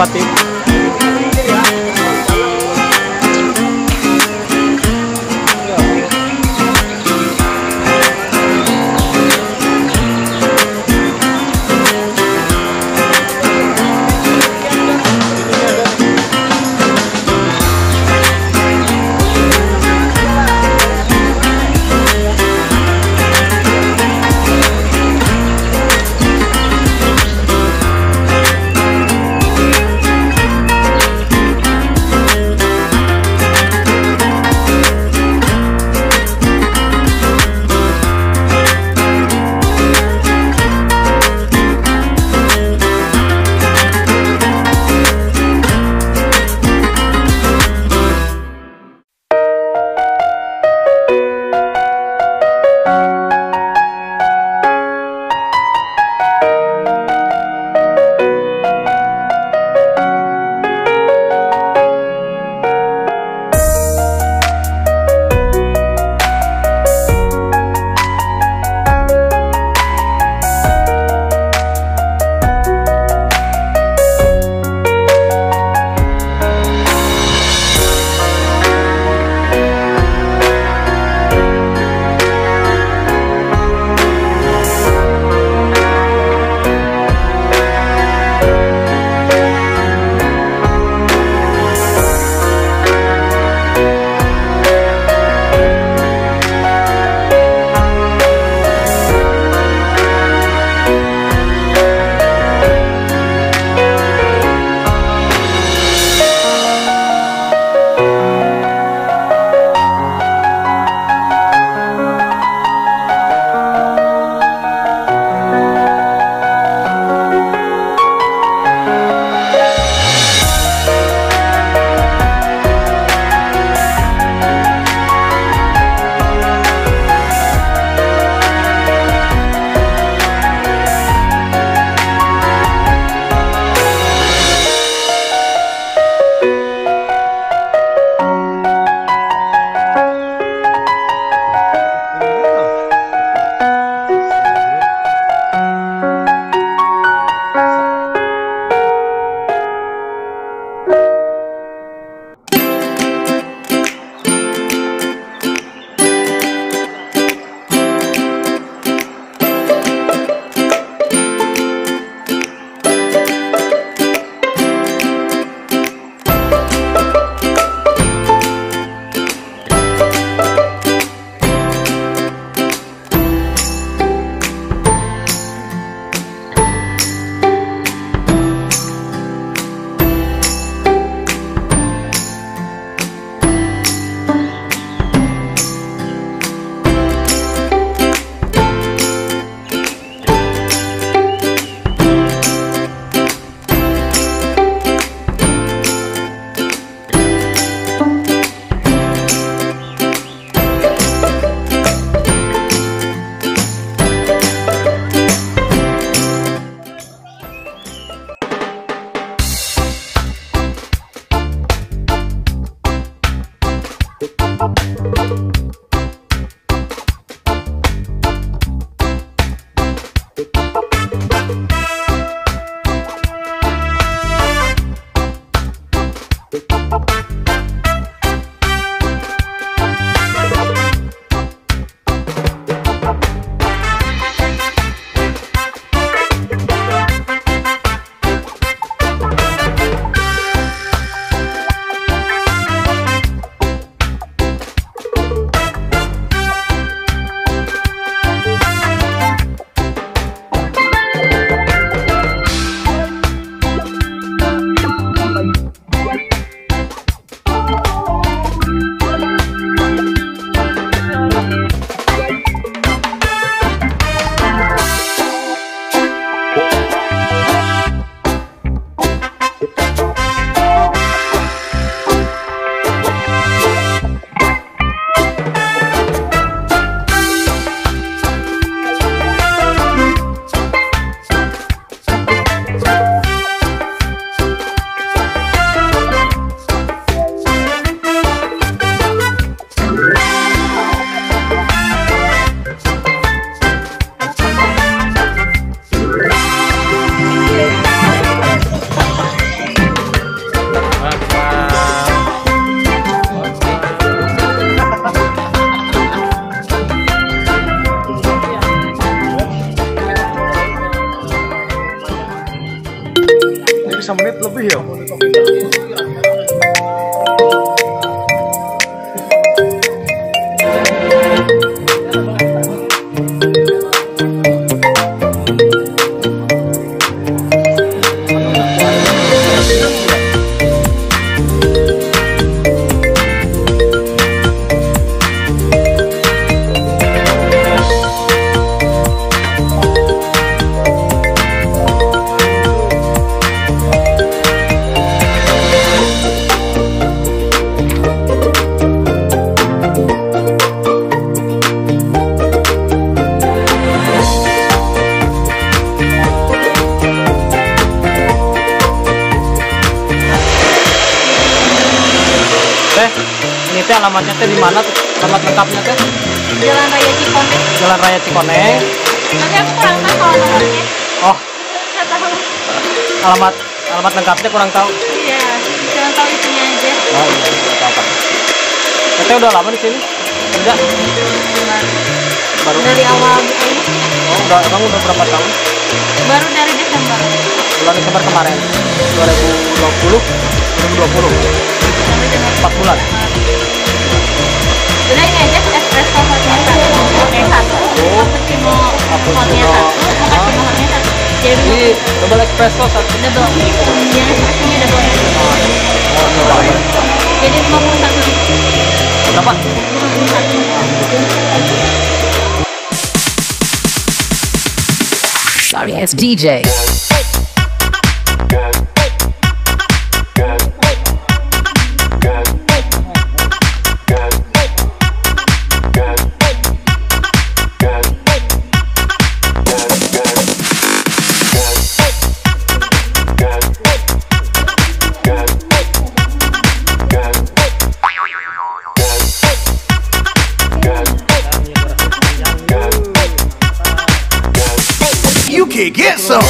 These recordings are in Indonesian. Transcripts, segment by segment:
Pati. Iya. Ini teh alamatnya teh di mana tuh? Alamat lengkapnya teh? Jalan Raya Cikoneng. Jalan Raya Cikoneng. Tapi aku kurang tahu kalau nomornya. Oh, Nggak tahu. alamat lengkapnya kurang tahu. Iya, jangan tahu itunya aja. Oh iya, nggak apa-apa. Teteh udah lama di sini? Kerja? Baru. Dari awal ini. Oh, emang udah berapa tahun? Baru dari Desember. Bulan Desember kemarin. 2020. 2020. 4 bulan. Udah ini aja espresso hotnya satu, oke satu, cappuccino hotnya satu, mochaccino hotnya satu. Jadi Ini double espresso satu. double, yang espressonya double. Oh, cobain. Jadi 51. Berapa? 51. Sorry ass DJ. You can get some.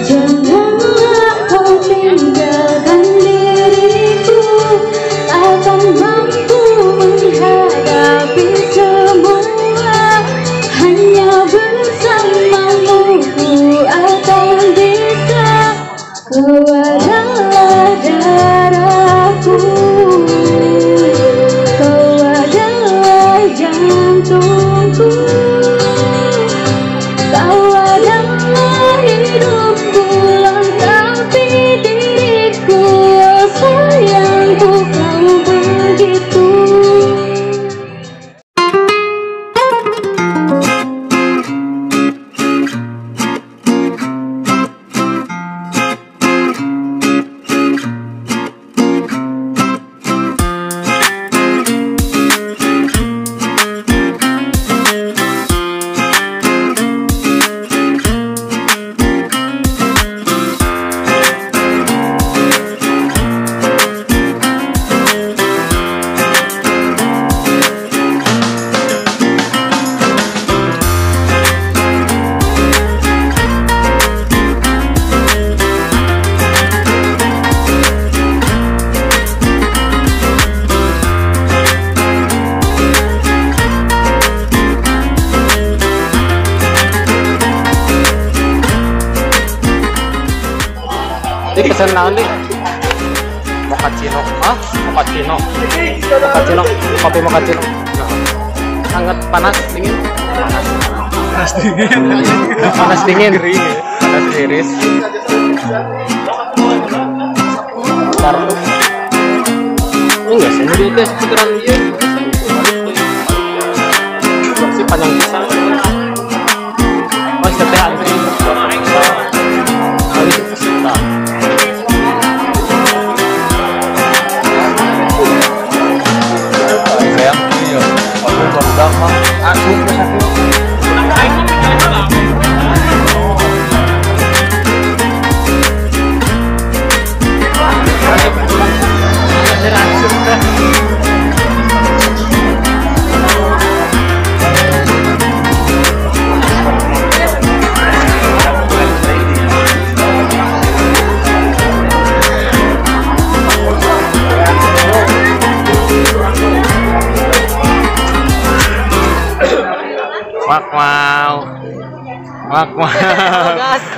Janganlah kau tinggalkan diriku, akan mampu menghadapi semua. Hanya bersamamu ku akan bisa. Kau adalah darahku, kau adalah jantungku, kau adalah hidupku, lengkapi diriku. Oh sayangku, kau begitu. Ini pesen naon nih? Mochaccino. Ah, mochaccino. Mochaccino, kopi mochaccino. Sangat panas, dingin. Panas dingin. Panas dingin. Panas tiris. Baru. Enggak sih, ini dia sekiran dia. Masih panjang pisang. Mas teh antri. Hari kita. Sayang iya. Aku baru mah aku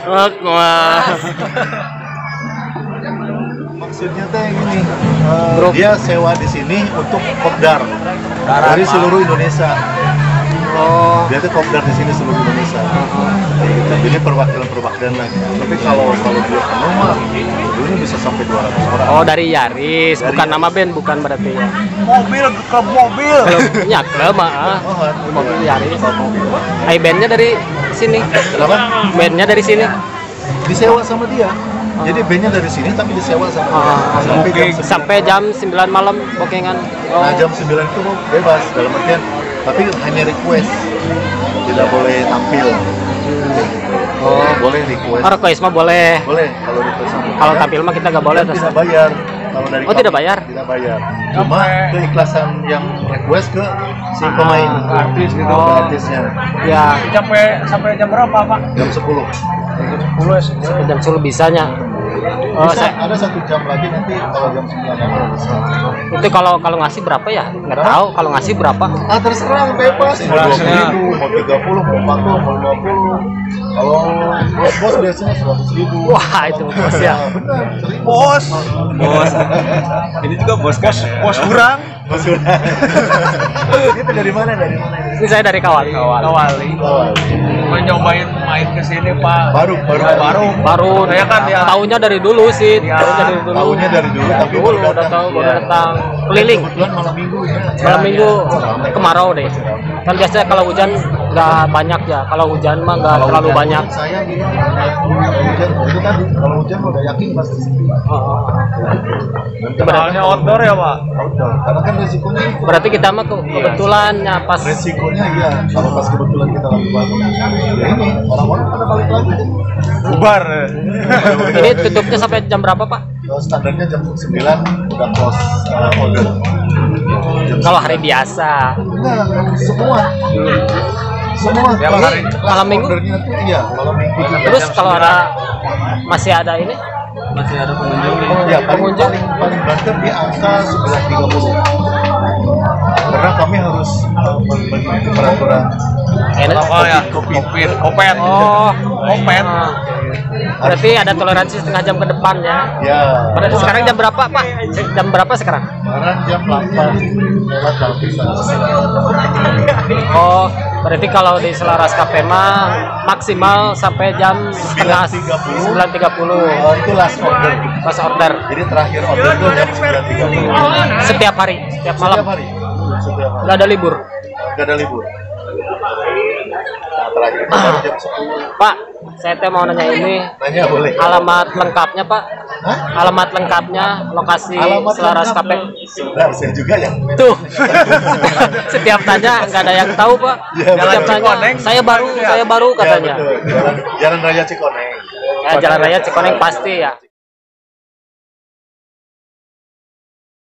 Wak mau. maksudnya teh gini, dia sewa di sini untuk kopdar dari seluruh Indonesia. Oh, Dia tuh kopdar di sini seluruh Indonesia. Jadi perwakilan lagi. Tapi kalau dia penuh mah, dulu bisa sampai 200 orang. oh dari Yaris, bukan nama band, bukan berarti ya. Mobil, klub mobil. Ya klub mah, mobil Yaris. Ai bandnya dari sini. Kenapa? Bandnya dari sini. Disewa sama dia. Jadi bandnya dari sini tapi disewa sama dia. Sampai jam 9 malam bookingan. Nah jam 9 itu bebas dalam artian, tapi hanya request, tidak boleh tampil. Oh, Boleh request. oh request mah boleh. Boleh kalau request sama Kalau dia, tampil mah kita nggak boleh. tidak bayar. Kalau dari Oh, kami, tidak bayar? Tidak bayar. Cuma keikhlasan yang request ke si pemain, ke artis gitu. ke artisnya. Ya, Sampai jam berapa, Pak? Jam 10. sampai jam 10 bisanya. Oh, Bisa, ada 1 jam lagi nanti kalau jam 9 bisa. itu kalau ngasih berapa ya? Nggak tahu kalau ngasih berapa. Ah terserah, bebas. Mau 20.000, mau 30, mau 40, mau 50. Kalau bos biasanya 100.000. Wah, itu bos ya. Benar, Bos. Ini juga bos kurang. Bos udah. Itu dari mana? Dari mana? Ini saya dari Kawali. Kawali. Mau nyobain main ke sini, Pak. Baru. Baru Saya kan ya. tahunya dari dulu sih. Ya, Tahunya dari dulu, tapi Dulu udah tahu baru datang keliling. Kebetulan malam minggu ya. Malam minggu kemarau deh. Kan biasanya kalau hujan nggak banyak ya. Kalau hujan mah nggak terlalu hujan, banyak. menurut saya gini, kalau hujan itu tadi, kalau hujan udah yakin pasti sepi. Soalnya outdoor ya, Pak. Outdoor. Karena kan resikonya itu. Berarti kita mah kebetulan ya pas. Resikonya iya, kalau pas kebetulan kita lagi batuk, ya ini orang-orang pada balik lagi. Bubar. Ini tutupnya sampai jam berapa Pak? Standarnya jam 9 udah close order. Kalau hari biasa. Enggak, semua. Tiap Kalau hari. Malam minggu? ordernya tuh iya, malam minggu. Terus kalau masih ada ini? Masih ada pengunjung nih. Ya, paling banter di angka 9.30. Karena kami harus mengikuti peraturan. Enak. Oh ya, kopet. Oh, Kopet. berarti ada toleransi setengah jam ke depan ya. Ya. Berarti sekarang jam berapa Pak? Jam berapa sekarang? Sekarang jam 8 lewat habis. Oh, berarti kalau di Selaras Cafe mah maksimal sampai jam setengah 9.30. Oh, itu last order. Pas order. Jadi terakhir order itu jam 9.30. Setiap hari, setiap malam. Setiap hari. Setiap hari. Nggak ada libur. Nggak ada libur. Nah, terakhir itu baru jam 10. Pak, saya teh mau nanya ini. Nanya boleh. Alamat lengkapnya Pak? Hah? Alamat lengkapnya, lokasi Selaras lengkap Cafe. dong. Sebentar, saya juga yang Tuh, setiap tanya nggak ada yang tahu Pak. Ya, Setiap betul. tanya, saya baru katanya. Ya, betul. Jalan Raya Cikoneng. Ya, Jalan Raya Cikoneng pasti ya.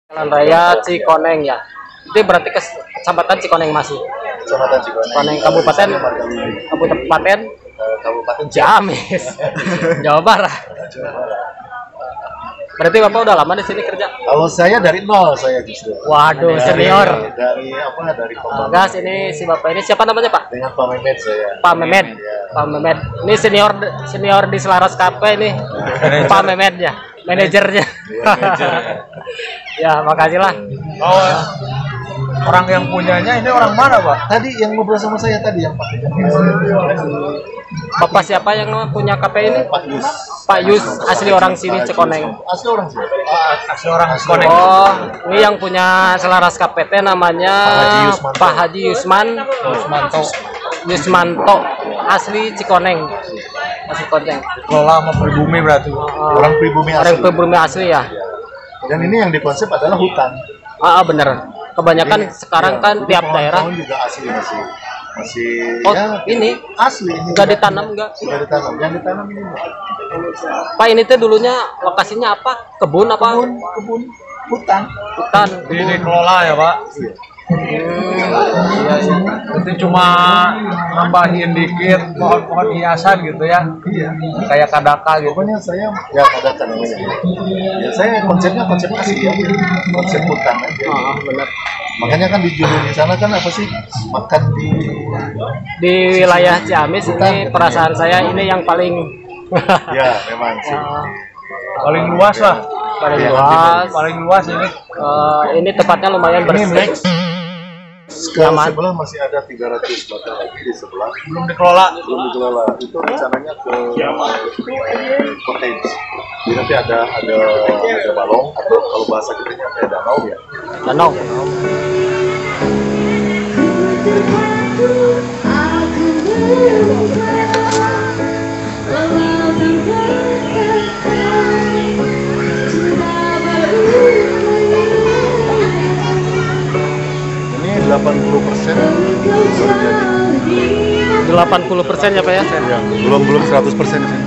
Jalan Raya Cikoneng ya. Itu berarti kecamatan Cikoneng masih. Kecamatan Cikoneng. Cikoneng Kabupaten Kabupaten Ciamis, Jawa Barat. Berarti Bapak udah lama di sini kerja? Kalau saya dari nol saya justru. Waduh, senior. Dari apa? Dari Komando. Gas ini si Bapak ini siapa namanya Pak? Dengan Pak Mehmet saya. Pak Mehmet. Ya. Pak Mehmet. Ini senior di Selaras Cafe ini. Pak Mehmet ya, manajernya. Ya, makasih lah. Oh, orang yang punyanya ini orang mana, Pak? Tadi yang ngobrol sama saya tadi yang pakai Bapak siapa yang punya KP ini? Pak Yus. Pak Yus, asli orang sini Cikoneng. Asli orang sini. Asli orang Cikoneng. Oh, ini yang punya Selaras KPT namanya Pak Haji Yusman. Yusmanto, asli Cikoneng. Asli Cikoneng. Kelola sama pribumi berarti. Orang pribumi Orang asli. pribumi asli ya. Dan ini yang dikonsep adalah hutan. Bener. Kebanyakan sekarang kan tiap daerah. Pohon juga asli masih Oh, ya, ini asli ini. nggak ditanam nggak? Nggak ditanam. Yang ditanam ini Pak, ini tuh dulunya lokasinya apa? Kebun apa? kebun hutan. Hutan. Ini dikelola ya Pak. Iya sih. Itu cuma nambahin dikit pohon-pohon hiasan gitu ya. Iya. Kayak kadaka gitu. Pokoknya saya ya kadakan namanya. Ya saya konsep asli ya. Konsep hutan aja. Benar. Makanya kan di judul di sana kan apa sih? Makan Di wilayah Ciamis ini perasaan saya ini yang paling ya memang sih. Paling luas lah. paling Ya, luas. Paling luas ini. Ini tempatnya lumayan Ini bersih. next. Ke Nyaman. sebelah masih ada 300 meter lagi di sebelah. Belum dikelola. Belum dikelola. Itu rencananya ke cottage. Jadi nanti ada balong atau kalau bahasa kita kayak danau ya. Danau. Ini 80% baru jadi. 80% ya Pak ya? Ya, belum 100% sih.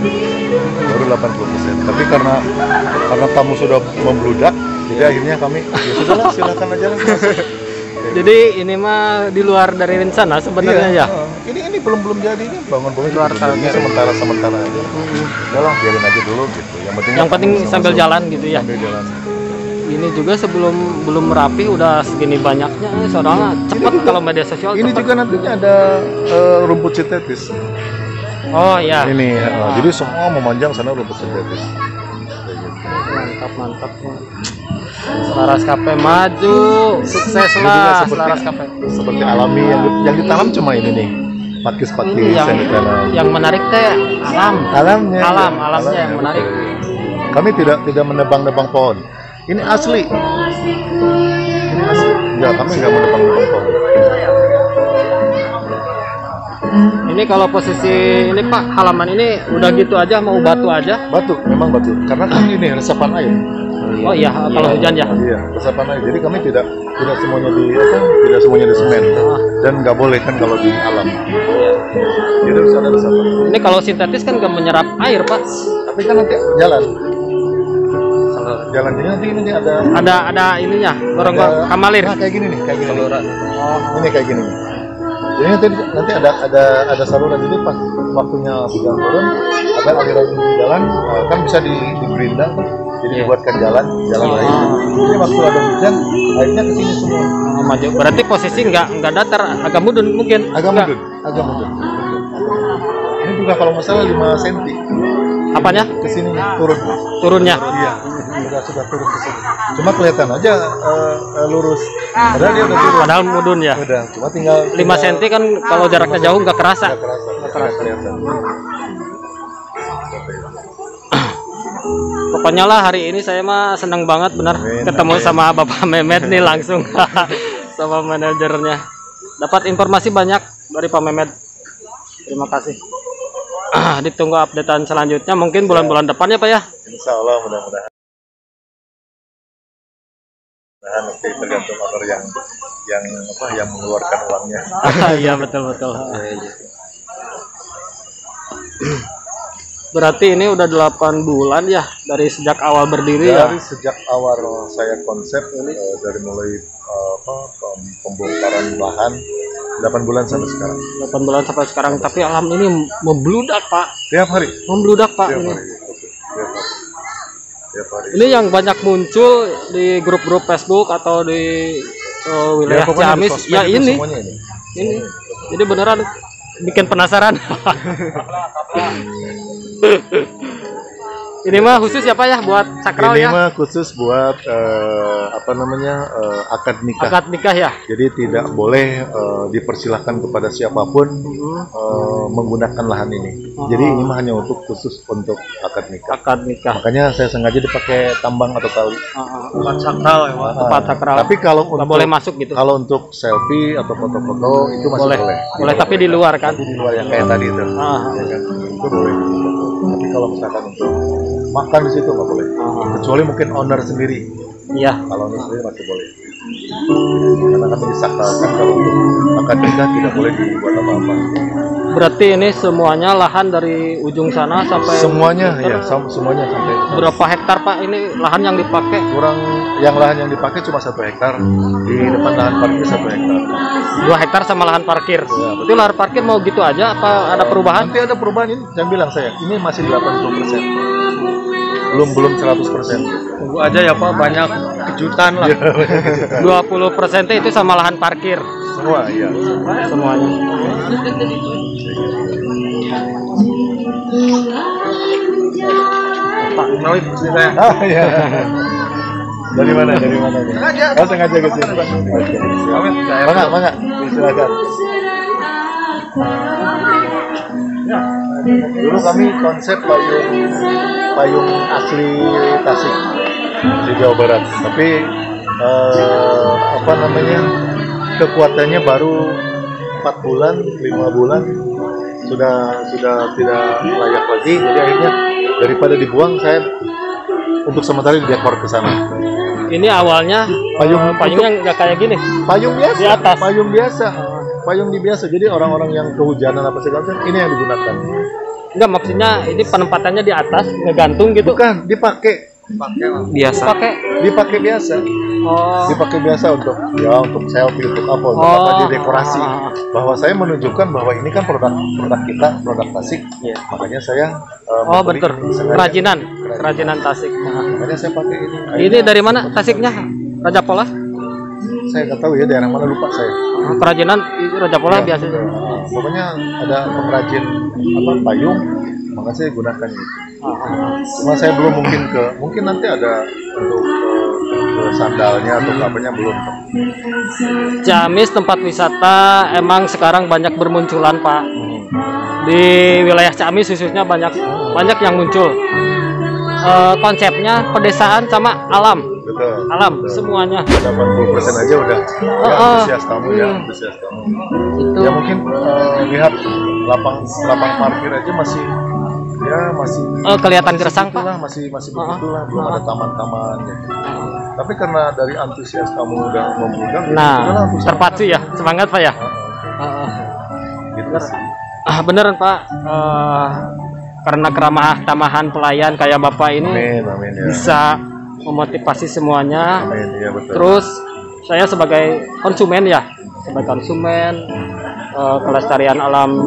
Baru 80%. Tapi karena tamu sudah membludak, jadi akhirnya kami ya sudahlah silakan aja lah. Jadi ini mah di luar dari rencana sebenarnya ya. Ini belum jadi ini bangun Luar ini target. sementara aja. Udahlah biarin aja dulu gitu. Yang penting sambil jalan gitu ya. Sambil jalan. Ini juga belum rapi udah segini banyaknya, soalnya cepet kalau media sosial. Ini cepet. juga nantinya ada rumput sintetis. Oh ya. Ini jadi semua memanjang sana rumput sintetis. Mantap. Selaras KP maju, sukses lah Selaras KP. Seperti alami yang ditanam cuma ini nih. Pakis-pakis Ini yang ditanam. yang menarik teh Alamnya yang menarik. Kami tidak menebang-nebang pohon. Ini asli. Enggak, kami nggak menebang-nebang pohon. Ini kalau posisi ini Pak, halaman ini udah gitu aja, mau batu aja. Batu, memang batu. Karena kan ini resapan air. Oh iya, kalau hujan ya. Iya, resapan air. Jadi kami tidak semuanya tidak semuanya di semen. Dan nggak boleh kan kalau di alam. Jadi harus ada resapan. Ini kalau sintetis kan nggak menyerap air Pak. Tapi kan nanti jalan. Jalan jadi nanti Ada ininya, gorong-gorong kamalir. Nah, kayak gini nih, kayak gini. Ini kayak gini. Jadi nanti ada saluran, jadi pas waktunya hujan turun ada aliran jalan kan bisa digerindang, jadi dibuatkan jalan raya. Jadi waktu ada hujan airnya ke sini semua. Maju. Berarti posisi nggak datar, agak mudun mungkin. Agak mudun. Ini juga kalau nggak salah 5 cm. Apanya? Ke sini Turunnya. Iya. Sudah turun ke sini. Cuma kelihatan aja lurus. Padahal dia udah turun. Padahal mudun ya. Udah, cuma tinggal 5 cm kan kalau jaraknya jauh nggak kerasa. Nggak kerasa. Kelihatan. Pokoknya lah hari ini saya mah senang banget benar ketemu sama Bapak Mehmet nih langsung sama manajernya. Dapat informasi banyak dari Pak Mehmet. Terima kasih. Ditunggu updatean selanjutnya mungkin bulan-bulan depan ya Pak ya. Insya Allah mudah-mudahan. Nanti tergantung owner yang mengeluarkan uangnya. Iya betul. Berarti ini udah 8 bulan ya dari sejak awal berdiri ya. Dari sejak awal saya konsep dari mulai pembongkaran bahan 8 bulan sampai sekarang. 8 bulan sampai sekarang, tapi alam ini membludak Pak. Tiap hari. Membludak Pak Tiap ini. hari. Tiap hari. Ini yang banyak muncul di grup-grup Facebook atau di wilayah pokoknya di Ciamis sosmed ya itu ini. semuanya Ini. Jadi beneran bikin penasaran. Ini mah khusus ya Pak ya buat sakral Ini ya. mah khusus buat akad nikah. Akad nikah ya. Jadi tidak boleh dipersilahkan kepada siapapun menggunakan lahan ini. Jadi ini mah hanya khusus untuk akad nikah. Akad nikah. Makanya saya sengaja dipakai tambang atau tali. Tempat sakral ya, Pak. Tempat sakral. Tapi kalau Nggak untuk boleh masuk gitu. Kalau untuk selfie atau foto-foto itu masih Boleh. boleh. Boleh tapi di luar kan. Di luar yang kayak tadi itu. Ya kan? Itu boleh. Tapi kalau misalkan untuk makan di situ nggak boleh. Kecuali mungkin owner sendiri. Iya. Kalau owner sendiri masih boleh. Karena kami disakralkan kalau untuk akad nikah tidak boleh dibuat apa-apa. Berarti ini semuanya lahan dari ujung sana sampai Semuanya ya, semuanya sampai berapa hektar Pak ini lahan yang dipakai? kurang. Yang lahan yang dipakai cuma 1 hektar. Di depan lahan parkir 1 hektar. 2 hektar sama lahan parkir. Itu lahan parkir mau gitu aja apa ada perubahan? Nanti ada perubahan ini. Yang bilang saya, ini masih 80%. Belum 100%. Tunggu aja ya Pak, banyak kejutan lah. 20% itu sama lahan parkir Semua iya. semuanya. Pak, Noit saya. Ah iya. Dari mana? Dari mana? Oh, sengaja ke sini. Oke. Mangga. Silakan. Dulu kami konsep payung asli Tasik di Jawa Barat, tapi kekuatannya baru 4 bulan, 5 bulan sudah tidak layak lagi. Jadi akhirnya daripada dibuang, saya untuk sementara didekor ke sana. Ini awalnya payungnya nggak kayak gini. Payung biasa. Di atas. Payung biasa. Jadi orang-orang yang kehujanan apa segala macam ini yang digunakan. Enggak, maksudnya ini penempatannya di atas ngegantung gitu. Bukan, dipakai Biasa. dipakai biasa. Oh. Dipakai biasa untuk selfie, untuk apa, untuk apa, di dekorasi. Bahwa saya menunjukkan bahwa ini kan produk kita, produk Tasik. Iya. Makanya saya Oh memberi betul. sengaja. Kerajinan Tasik. Makanya saya pakai ini. Ini dari mana Tasiknya? Raja Pola? Saya nggak tahu ya daerah mana, lupa saya. Kerajinan Raja Pola Iya. biasanya. Pokoknya ada pengrajin payung, maka saya gunakan itu. Cuma saya belum mungkin nanti ada untuk ke sandalnya atau apanya belum. Ciamis tempat wisata emang sekarang banyak bermunculan Pak. Di wilayah Ciamis khususnya banyak yang muncul. Konsepnya pedesaan sama alam. Betul. Alam semuanya. 80% aja udah antusias tamu ya, antusias tamu. Itu. Ya mungkin lihat lapang parkir aja masih Kelihatan gersang Pak. lah, masih begitulah, belum ada taman-taman gitu. Tapi karena dari antusias kamu udah membludak, Nah, udahlah, antusias. terpacu ya, semangat Pak ya. Gitu sih. Beneran Pak. Karena keramah tamahan pelayan kayak Bapak ini Amin ya. bisa memotivasi semuanya. Amin, ya betul. Terus saya sebagai konsumen kelestarian alam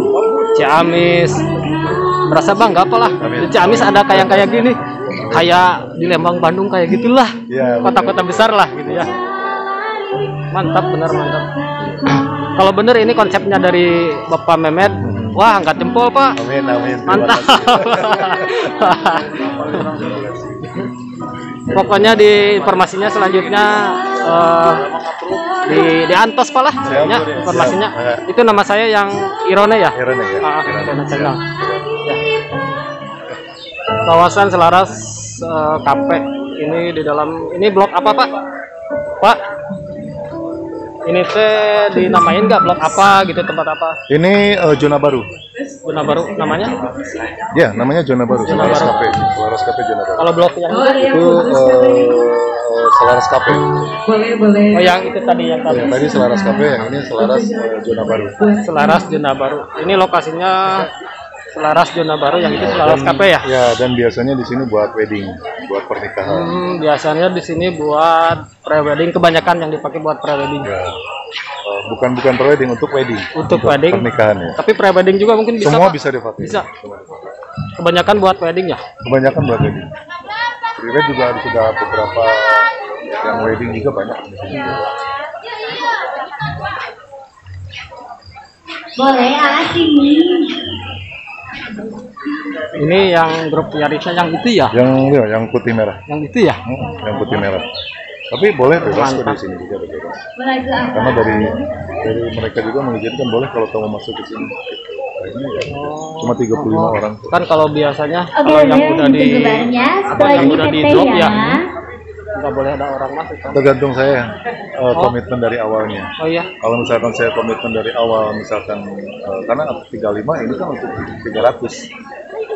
Ciamis merasa bangga apalah. Di Ciamis ada kayak gini, kayak di Lembang, Bandung kayak gitulah. Ya, Kota-kota besar lah gitu ya. Mantap, bener mantap. Kalau bener ini konsepnya dari Bapak Mehmet, wah angkat jempol Pak. Amin. Terima Mantap. kasih. Pokoknya di informasinya selanjutnya di Antos Pak lah ya, informasinya. Siap. Itu nama saya yang Irone ya. Irone ya. Irone Channel. Ya. Kawasan Selaras KP ini di dalam ini blok apa Pak? Pak, ini teh dinamain nggak blok apa gitu, tempat apa? Ini zona baru. Zona baru namanya? Ya, namanya zona baru. Selaras Cafe. Selaras Cafe zona baru. Kalau blok yang Itu Selaras Cafe. oh yang itu tadi yang tadi. Yang tadi Selaras Cafe, yang ini Selaras zona baru. Selaras zona baru. Ini lokasinya Selaras zona baru, yang itu Selaras KP ya? Ya, dan biasanya di sini buat wedding, buat pernikahan. Biasanya di sini buat prewedding, kebanyakan yang dipakai buat prewedding. Ya. Bukan prewedding, untuk wedding. Untuk wedding. Pernikahan ya. Tapi prewedding juga mungkin bisa. Semua Pak? bisa dipakai. Bisa. Kebanyakan buat wedding ya? Kebanyakan buat wedding. Pre-wed juga sudah beberapa yang wedding juga banyak di sini. Boleh, sini. Ini yang grup Yarisnya yang itu ya? Yang putih merah. Yang itu ya? Yang putih merah. Tapi boleh bebas kok di sini juga bebas. Karena dari mereka juga mengizinkan boleh kalau kamu masuk ke sini. Ini ya, cuma 35 orang. Kan kalau biasanya Oke, kalau yang udah di gambarnya. apa Setelah yang ini udah di teteh drop ya. ya, nggak boleh ada orang masuk kan? Tergantung saya komitmen dari awalnya. Oh iya. Kalau misalkan saya komitmen dari awal, misalkan karena 35 ini kan untuk 300.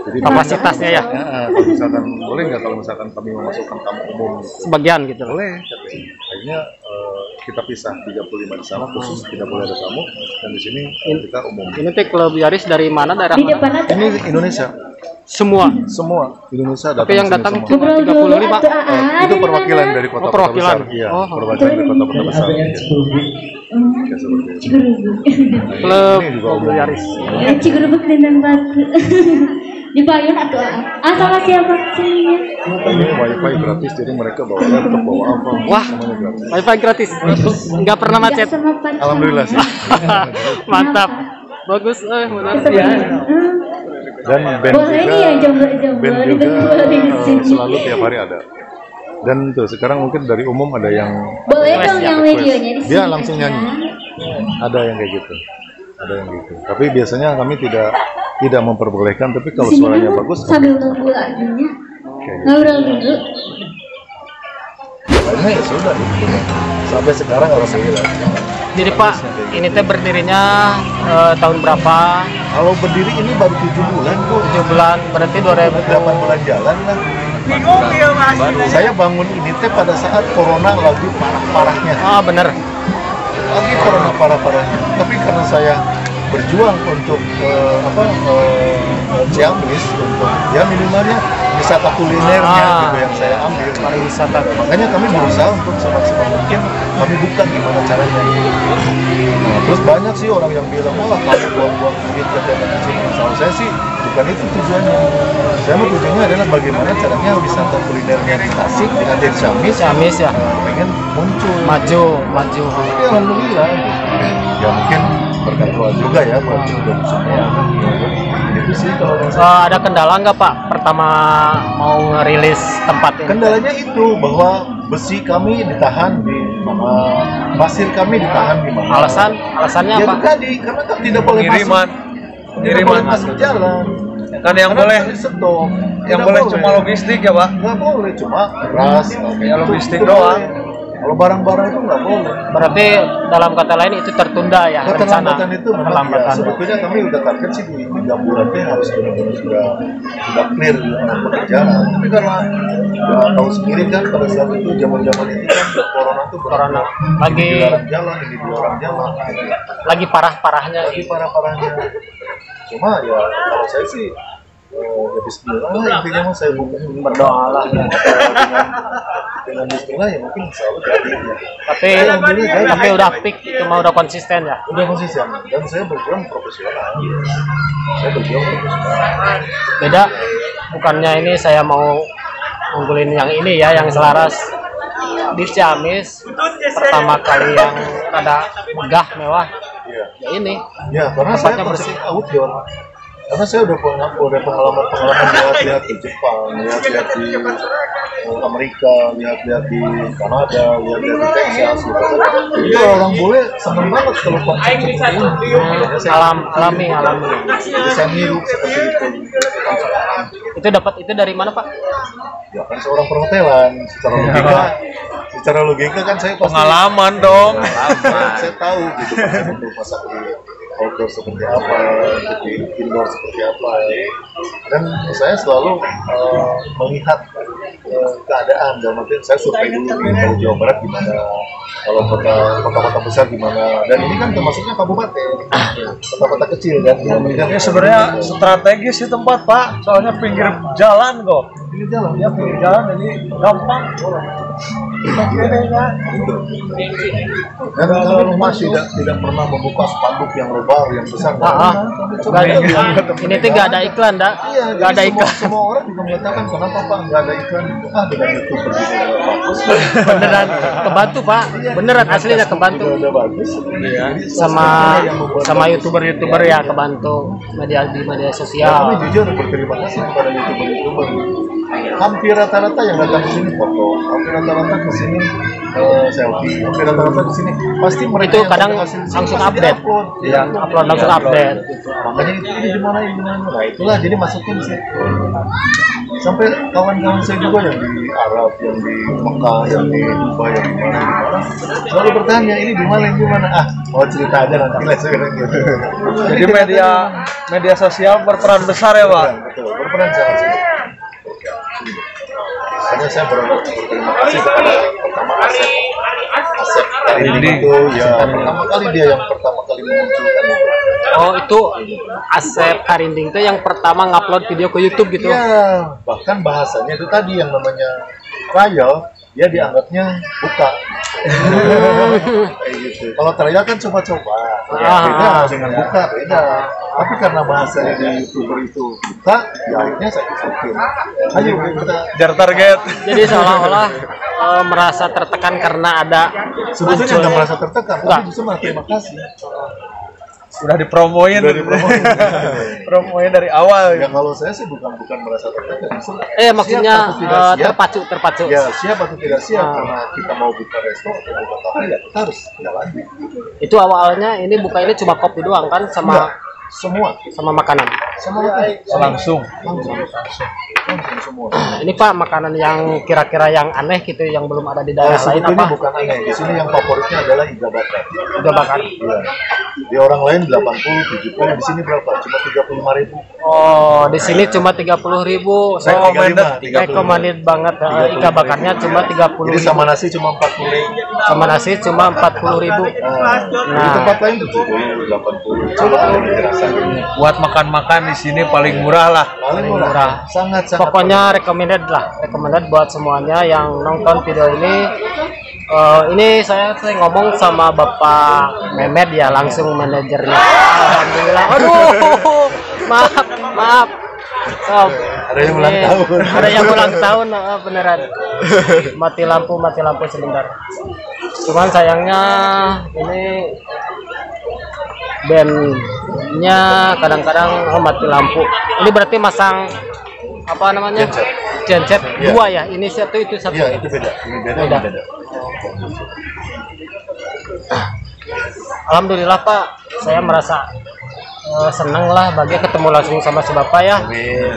Jadi Kapasitasnya ya? kalau misalkan boleh nggak kalau misalkan kami memasukkan tamu umum gitu? Sebagian gitu. Boleh. Akhirnya kita pisah 35 di sana khusus tidak boleh ada tamu dan di sini kita umum. Ini teh klub Yaris dari mana, daerah Di mana? depan ada. Ini Indonesia, semua. semua Indonesia datang. Tapi yang ke sini datang semua. cuma Ngobrol dulu 35. atau Aa. Itu perwakilan dari kota-kota perwakilan. besar. Iya, Oh. perwakilan dari kota-kota besar. Iya. Ya, seperti itu. Klub Ini juga mobil umum. Yaris. Ya, Cigerebek Dendang Batu. Di Payun atau Aa. Sama siapa sininya? Ini wifi gratis, jadi mereka bawa laptop, bawa apa, Wah. semuanya gratis. Wifi gratis. Nggak pernah macet. Sama Pak. Alhamdulillah sih. Mantap. Bagus, benar sih ya. Dan band Boleh juga, nih ya jomblo-jomblo band di juga sini. selalu tiap hari ada. Dan tuh sekarang mungkin dari umum ada yang Boleh Request dong ya, yang request. videonya di sini. Dia langsung aja. nyanyi. Ada yang kayak gitu, ada yang gitu. Tapi biasanya kami tidak memperbolehkan. Tapi kalau Di sini suaranya kan bagus, sambil nunggu lagunya. kayak gitu. Ngobrol dulu. Akhirnya ya sudah. Sampai sekarang alhamdulillah. Jadi Pak, ini teh berdirinya tahun berapa? Kalau berdiri ini baru 7 bulan kok. 7 bulan, berarti 8 bulan jalan lah. Saya bangun ini teh pada saat corona lagi parah-parahnya. Ah, bener. Lagi corona parah-parahnya. Tapi karena saya berjuang untuk Ciamis, untuk ya minimalnya wisata kulinernya gitu yang saya ambil. Pariwisata. Makanya kami berusaha untuk semaksimal mungkin kami buka gimana caranya. Nah, terus banyak sih orang yang bilang, wah kamu buang-buang duit ke datang ke sini. Kalau saya sih bukan itu tujuannya. Saya mau tujuannya adalah bagaimana caranya wisata kulinernya di Tasik dengan dari Ciamis, Ciamis ya. pengen muncul. Maju. Tapi alhamdulillah, ya mungkin berkat doa juga ya buat semua. Itu sih kalau yang saya. Ada kendala nggak Pak pertama mau ngerilis tempat ini? Kendalanya itu bahwa besi kami ditahan di mana, pasir kami ditahan di mana. Alasannya Ya apa? tadi karena kan tidak boleh Pengiriman. masuk, tidak boleh masuk jalan. Kan yang Karena boleh bisa di-stop. yang Tidak boleh cuma logistik ya, Pak. Nggak boleh cuma beras. Ya, logistik itu doang. boleh. Kalau barang-barang itu nggak boleh. Berarti dalam kata lain itu tertunda ya rencana. Keterlambatan itu memang ya, Keterlambatan. sebetulnya kami udah target sih di 3 bulan teh harus benar-benar sudah clear pekerjaan. Tapi karena ya, tahu sendiri kan pada saat itu zaman-zaman itu kan corona tuh Corona. lagi Lagi- dilarang jalan, ini dilarang jalan, Lagi parah-parahnya. lagi parah-parahnya. Cuma ya kalau saya sih ya Bismillah lah, intinya mah saya berdoa lah dengan Bismillah ya mungkin insya Allah jadi ya. Tapi udah pick, cuma udah konsisten ya. Udah konsisten dan saya berjuang profesional. Saya berjuang profesional. Beda, bukannya ini saya mau unggulin yang ini ya, yang selaras di Ciamis pertama kali yang ada megah mewah Iya. ya ini. Ya, karena saya Tempatnya bersih outdoor. Karena saya udah pengalaman lihat-lihat di Jepang, lihat-lihat di Amerika, lihat-lihat di Kanada, lihat-lihat di Texas gitu kan. Jadi orang bule seneng banget kalau konsep seperti ini. Alami. Bisa niru seperti itu. Konsep alam. Itu dapat itu dari mana Pak? Ya kan seorang perhotelan, secara logika kan saya pasti Pengalaman dong. saya tahu gitu kan untuk masak di outdoor seperti apa, untuk di indoor seperti apa, dan saya selalu melihat keadaan. Dan nanti saya survei dulu nih kalau Jawa Barat gimana, kalau kota-kota besar gimana, dan ini kan termasuknya kabupaten, kota-kota kecil kan. Ya sebenarnya strategis sih tempat, Pak. Soalnya pinggir jalan kok. Pinggir jalan. Ya pinggir jalan ini gampang. Dan kami masih tidak pernah membuka spanduk yang lebar yang besar. Ini tuh nggak ada iklan, dah. Iya, Nggak ada jadi iklan. Semua orang juga mengatakan kenapa Pak nggak ada iklan? Dengan YouTuber juga bagus. Beneran kebantu, Pak. Beneran aslinya kebantu. Udah bagus. Iya. Sama youtuber ya kebantu di media Ya, kami sosial. jujur berterima kasih kepada YouTuber. Hampir rata-rata yang datang ke sini foto, hampir rata-rata ke sini selfie, hampir rata-rata ke sini pasti mereka Itu yang kadang berhasil di sini langsung pasti update. upload. Iya, upload langsung update. Makanya ini di mana ini di mana. Nah, itulah jadi masukin sih. Sampai kawan-kawan saya juga yang di Arab, yang di Mekah, yang di Dubai, yang di mana selalu bertanya ini di mana, ah mau cerita aja nanti lah saya bilang gitu. Jadi media sosial berperan besar ya, Pak. Betul, berperan sangat besar. Makanya saya berterima kasih kepada pertama Asep ini itu ya pertama kali dia yang pertama kali memunculkan itu. Oh, itu Asep Karinding tuh yang pertama ngupload video ke YouTube gitu. Iya, bahkan bahasanya itu tadi yang namanya trial, dia dianggapnya buka. Kayak gitu. Kalau trial kan coba-coba, beda dengan buka beda. Tapi karena bahasanya di YouTuber itu buka, ya akhirnya saya masukin. Ayo kita Jar target. Jadi seolah-olah merasa tertekan karena ada sebetulnya nggak munculnya. merasa tertekan, Enggak. tapi justru malah terima kasih. Udah dipromoin. Promoin dari awal. Ya kalau saya sih bukan merasa tertekan, justru Maksudnya siap atau tidak siap. terpacu. Ya siap atau tidak siap karena kita mau buka resto atau buka kafe ya kita harus jalani. Itu awalnya ini buka ini cuma kopi doang kan Enggak, semua sama makanan. sama itu Langsung. langsung semua. Ini Pak makanan yang kira-kira yang aneh gitu yang belum ada di daerah lain Sebetulnya apa? bukan aneh. Di sini yang favoritnya adalah iga bakar. Udah bakar. Iya. Di orang lain 80, 70, di sini berapa? Cuma 35.000. Oh, di sini cuma 30.000. Saya Recommended banget. Iga bakarnya cuma 30.000. Jadi sama nasi cuma 40. Sama nasi cuma 40.000. Di tempat lain 70, 80. Coba kalau rasanya. Buat makan-makan di sini paling murah lah. Paling murah. Sangat Pokoknya recommended buat semuanya yang nonton video ini. Ini saya ngomong sama Bapak Mehmet ya, langsung manajernya. Alhamdulillah. Aduh, maaf. Ada yang ulang tahun. Ada yang ulang tahun, beneran. Mati lampu sebentar. Cuman sayangnya ini bandnya kadang-kadang mati lampu. Ini berarti masang apa namanya? Genset Iya. dua ya. Ini satu itu satu. Iya, itu beda. Ini beda, Beda. ini beda. Alhamdulillah Pak, saya merasa senang lah bagi ketemu langsung sama si Bapak ya.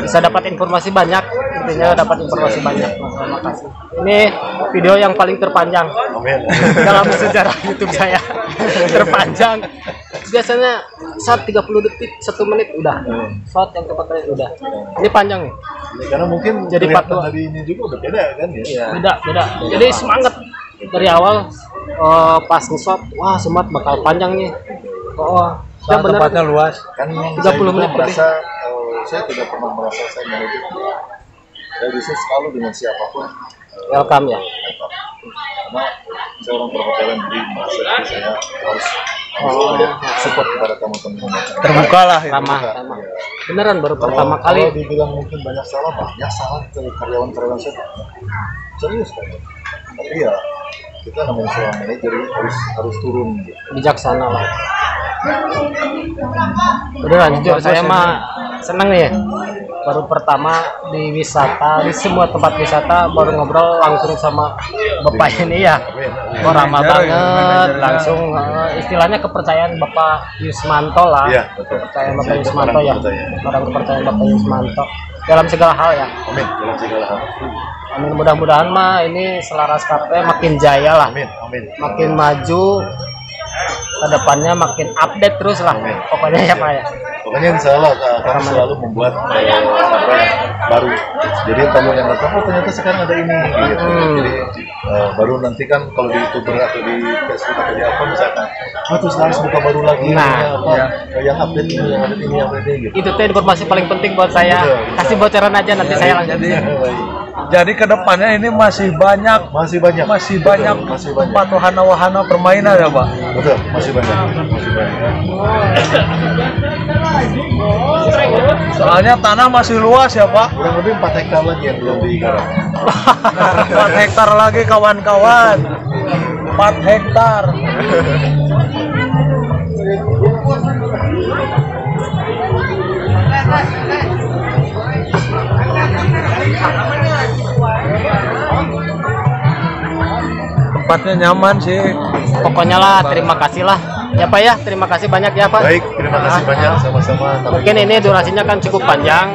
Bisa dapat informasi banyak, intinya dapat informasi banyak. Terima kasih. Ini video yang paling terpanjang Amin. dalam sejarah YouTube saya. Terpanjang. Biasanya saat 30 detik, 1 menit udah. Shot yang 4 menit udah. Ini panjang nih. Ya, karena mungkin Jadi kelihatan 42. dari ini juga udah beda kan ya. Beda. Jadi semangat dari awal pas nge-shot, wah semangat bakal panjang nih. Ya benar. Tempatnya luas. Kan 30 saya juga menit merasa saya tidak pernah merasa saya manajer. Saya bisa selalu dengan siapapun Welcome ya. karena saya orang perhotelan jadi merasa saya harus support kepada teman-teman. Terbuka lah. Ramah. Beneran baru pertama Kalau kali. dibilang mungkin banyak salah ke karyawan-karyawan saya serius kan. Tapi ya kita namanya seorang manajer harus turun gitu. Bijaksana lah. Beneran jujur saya mah seneng nih ya. Baru pertama di wisata, di semua tempat wisata baru ngobrol langsung sama Bapak ini ya. Ramah banget, langsung istilahnya kepercayaan Bapak Yusmanto lah. Iya, betul. Kepercayaan Bapak Yusmanto ya. Orang kepercayaan Bapak Yusmanto dalam segala hal ya. Amin dalam segala hal. Amin, mudah-mudahan mah ini Selaras Cafe makin jaya lah. Amin. Makin maju, kedepannya makin update terus lah. Pokoknya ya Pak ya. Pokoknya insya Allah kami selalu membuat apa ya, baru. Jadi tamu yang datang, oh ternyata sekarang ada ini gitu. Jadi baru nanti kan kalau di YouTuber atau di Facebook atau di apa misalkan, oh terus harus buka baru lagi. Nah, apa, yang update ini, yang update ini, yang update ini gitu. Itu tuh informasi paling penting buat saya. Betul. Kasih bocoran aja nanti saya langsung. Jadi kedepannya ini masih banyak tempat wahana-wahana permainan ya Pak. Betul, masih banyak. Soalnya tanah masih luas ya Pak. Kurang lebih 4 hektar lagi yang belum digarap. 4 hektar lagi kawan-kawan. 4 hektar. Tempatnya nyaman sih. Pokoknya lah, terima kasih lah. Ya Pak ya, terima kasih banyak ya Pak. Baik, terima kasih banyak sama-sama. Mungkin ini durasinya kan cukup panjang.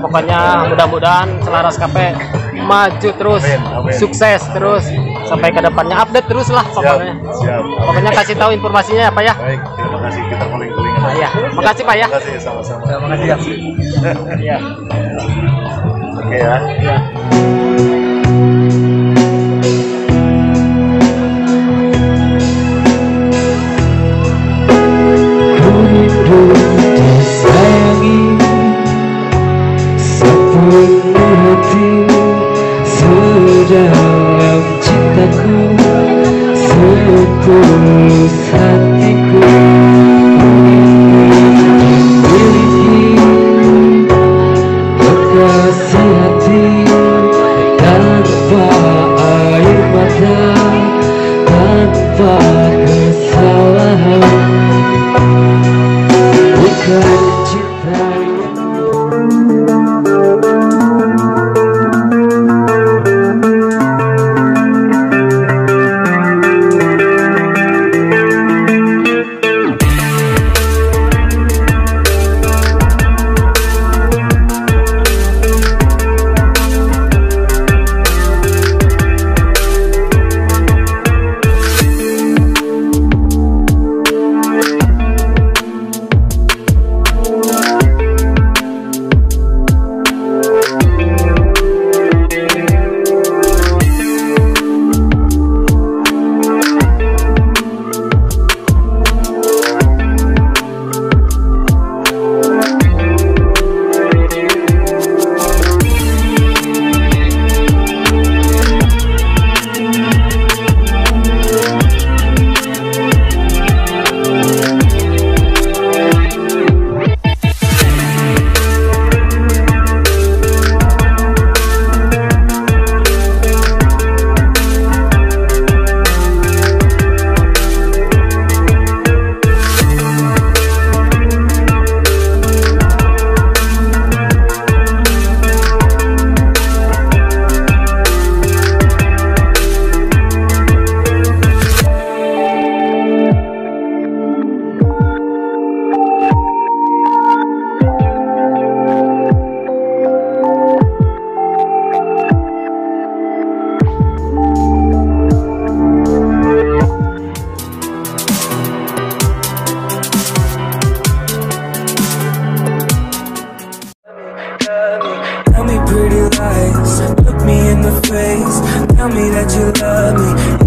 Pokoknya mudah-mudahan Selaras Cafe maju terus, Amin. sukses terus sampai ke depannya, update terus lah pokoknya. Siap. Pokoknya kasih tahu informasinya ya Pak ya. Baik, terima kasih. Kita paling-paling. Ya, makasih Pak ya. Terima kasih sama-sama. Terima kasih ya. Ya. Oke ya. Dalam cintaku, setulus hatiku memiliki kekasih hati tanpa air mata, tanpa kesalahan, bukan cinta Tell me pretty lies, look me in the face. Tell me that you love me.